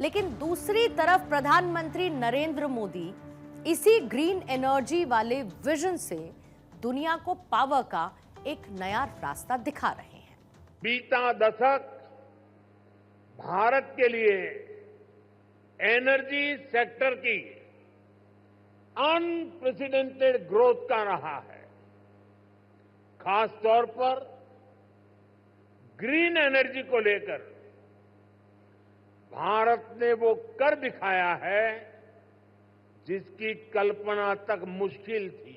लेकिन दूसरी तरफ प्रधानमंत्री नरेंद्र मोदी इसी ग्रीन एनर्जी वाले विजन से दुनिया को पावर का एक नया रास्ता दिखा रहे हैं। बीता दशक भारत के लिए एनर्जी सेक्टर की अनप्रेसिडेंटेड ग्रोथ का रहा है। खास तौर पर ग्रीन एनर्जी को लेकर भारत ने वो कर दिखाया है जिसकी कल्पना तक मुश्किल थी।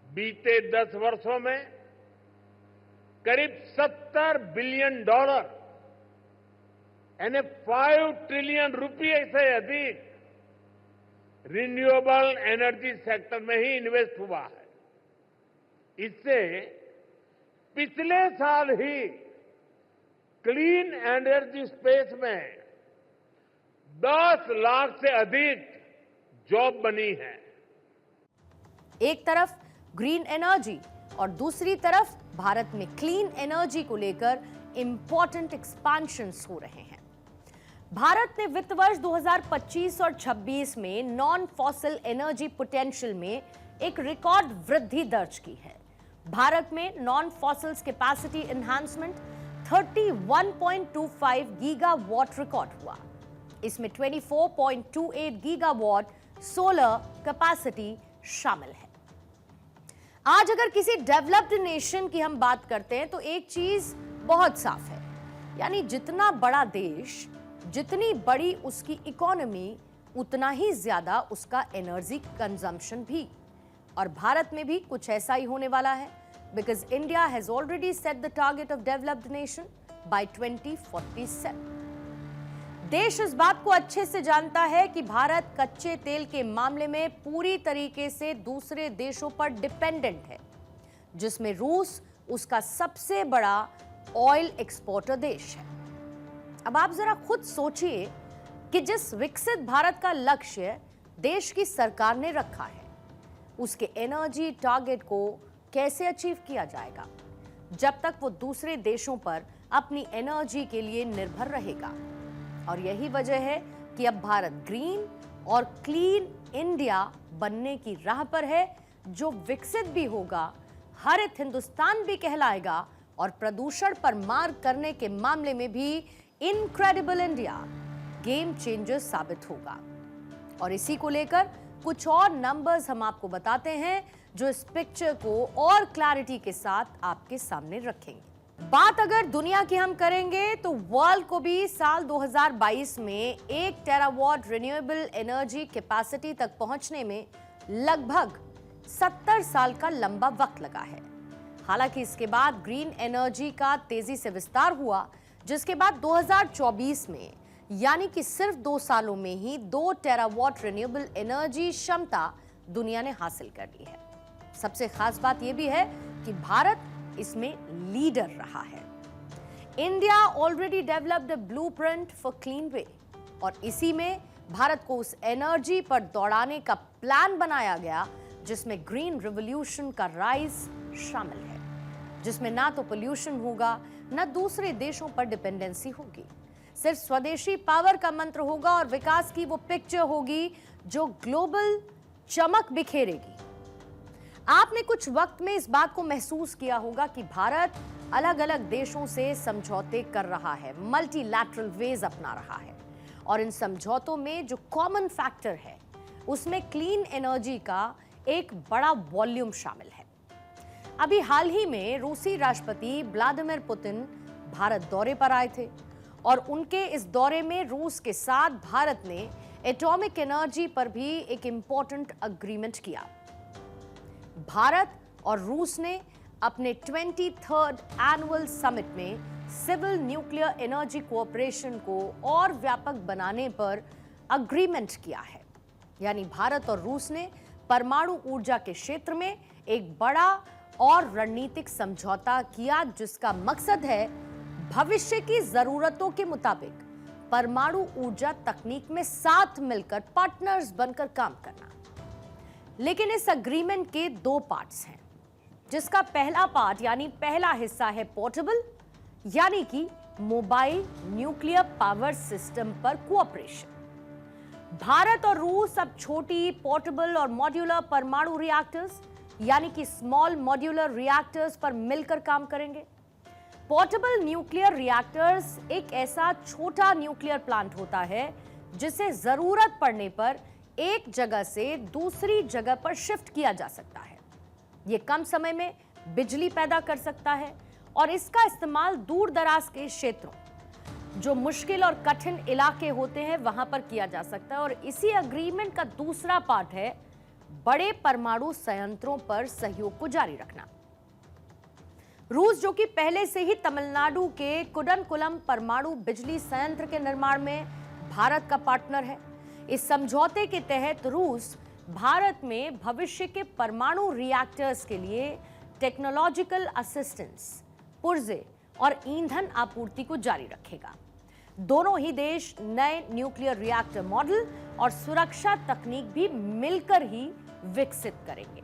बीते 10 वर्षों में करीब $70 बिलियन यानी 5 ट्रिलियन रुपये से अधिक रिन्यूएबल एनर्जी सेक्टर में ही इन्वेस्ट हुआ है। इससे पिछले साल ही क्लीन एनर्जी स्पेस में 10 लाख से अधिक जॉब बनी है। एक तरफ ग्रीन एनर्जी और दूसरी तरफ भारत में क्लीन एनर्जी को लेकर इंपॉर्टेंट एक्सपेंशंस हो रहे हैं। भारत ने वित्त वर्ष 2025 और 26 में नॉन फॉसिल एनर्जी पोटेंशियल में एक रिकॉर्ड वृद्धि दर्ज की है। भारत में non fossils capacity enhancement 31.25 gigawatt record हुआ। इसमें 24.28 गीगावाट सोलर कैपेसिटी शामिल है। आज अगर किसी डेवलप्ड नेशन की हम बात करते हैं तो एक चीज बहुत साफ है, यानी जितना बड़ा देश, जितनी बड़ी उसकी इकोनॉमी, उतना ही ज्यादा उसका एनर्जी कंजम्पशन भी। और भारत में भी कुछ ऐसा ही होने वाला है, because India has already set the target of developed nation by 2047। देश इस बात को अच्छे से जानता है कि भारत कच्चे तेल के मामले में पूरी तरीके से दूसरे देशों पर डिपेंडेंट है, जिसमें रूस उसका सबसे बड़ा ऑयल एक्सपोर्टर देश है। अब आप जरा खुद सोचिए कि जिस विकसित भारत का लक्ष्य देश की सरकार ने रखा है, उसके एनर्जी टारगेट को कैसे अचीव किया जाएगा जब तक वो दूसरे देशों पर अपनी एनर्जी के लिए निर्भर रहेगा। और यही वजह है कि अब भारत ग्रीन और क्लीन इंडिया बनने की राह पर है, जो विकसित भी होगा, हरित हिंदुस्तान भी कहलाएगा और प्रदूषण पर मार करने के मामले में भी इनक्रेडिबल इंडिया गेम चेंजर साबित होगा। और इसी को लेकर कुछ और नंबर्स हम आपको बताते हैं जो इस पिक्चर को और क्लैरिटी के साथ आपके सामने रखेंगे। बात अगर दुनिया की हम करेंगे तो वर्ल्ड को भी साल 2022 में 1 टेरावाट रिन्यूएबल एनर्जी कैपेसिटी तक पहुंचने में लगभग 70 साल का लंबा वक्त लगा है। हालांकि इसके बाद ग्रीन एनर्जी का तेजी से विस्तार हुआ, जिसके बाद 2024 में यानी कि सिर्फ 2 सालों में ही 2 टेरावाट रिन्यूएबल एनर्जी क्षमता दुनिया ने हासिल कर ली है। सबसे खास बात यह भी है कि भारत इसमें लीडर रहा है। India already developed a blueprint for clean way, और इसी में भारत को उस एनर्जी पर दौड़ाने का प्लान बनाया गया जिसमें ग्रीन रिवॉल्यूशन का राइज शामिल है, जिसमें ना तो पोल्यूशन होगा, ना दूसरे देशों पर डिपेंडेंसी होगी। सिर्फ स्वदेशी पावर का मंत्र होगा और विकास की वो पिक्चर होगी जो ग्लोबल चमक बिखेरेगी। आपने कुछ वक्त में इस बात को महसूस किया होगा कि भारत अलग अलग देशों से समझौते कर रहा है, मल्टीलैटरल वेज अपना रहा है, और इन समझौतों में जो कॉमन फैक्टर है उसमें क्लीन एनर्जी का एक बड़ा वॉल्यूम शामिल है। अभी हाल ही में रूसी राष्ट्रपति व्लादिमीर पुतिन भारत दौरे पर आए थे, और उनके इस दौरे में रूस के साथ भारत ने एटॉमिक एनर्जी पर भी एक इंपॉर्टेंट अग्रीमेंट किया। भारत और रूस ने अपने 23rd एनुअल समिट में सिविल न्यूक्लियर एनर्जी कोऑपरेशन को और व्यापक बनाने पर अग्रीमेंट किया है। यानी भारत और रूस ने परमाणु ऊर्जा के क्षेत्र में एक बड़ा और रणनीतिक समझौता किया, जिसका मकसद है भविष्य की जरूरतों के मुताबिक परमाणु ऊर्जा तकनीक में साथ मिलकर पार्टनर्स बनकर काम करना। लेकिन इस अग्रीमेंट के 2 पार्ट्स हैं, जिसका पहला पार्ट यानी पहला हिस्सा है पोर्टेबल, यानी कि मोबाइल न्यूक्लियर पावर सिस्टम पर कोऑपरेशन। भारत और रूस अब छोटी, पोर्टेबल और मॉड्यूलर परमाणु रिएक्टर्स यानी कि स्मॉल मॉड्यूलर रिएक्टर्स पर मिलकर काम करेंगे। पोर्टेबल न्यूक्लियर रिएक्टर्स एक ऐसा छोटा न्यूक्लियर प्लांट होता है जिसे जरूरत पड़ने पर एक जगह से दूसरी जगह पर शिफ्ट किया जा सकता है। यह कम समय में बिजली पैदा कर सकता है और इसका इस्तेमाल दूर दराज के क्षेत्रों, जो मुश्किल और कठिन इलाके होते हैं, वहां पर किया जा सकता है। और इसी एग्रीमेंट का दूसरा पार्ट है बड़े परमाणु संयंत्रों पर सहयोग को जारी रखना। रूस, जो कि पहले से ही तमिलनाडु के कुडनकुलम परमाणु बिजली संयंत्र के निर्माण में भारत का पार्टनर है, इस समझौते के तहत रूस भारत में भविष्य के परमाणु रिएक्टर्स के लिए टेक्नोलॉजिकल असिस्टेंस, पुर्जे और ईंधन आपूर्ति को जारी रखेगा। दोनों ही देश नए न्यूक्लियर रिएक्टर मॉडल और सुरक्षा तकनीक भी मिलकर ही विकसित करेंगे।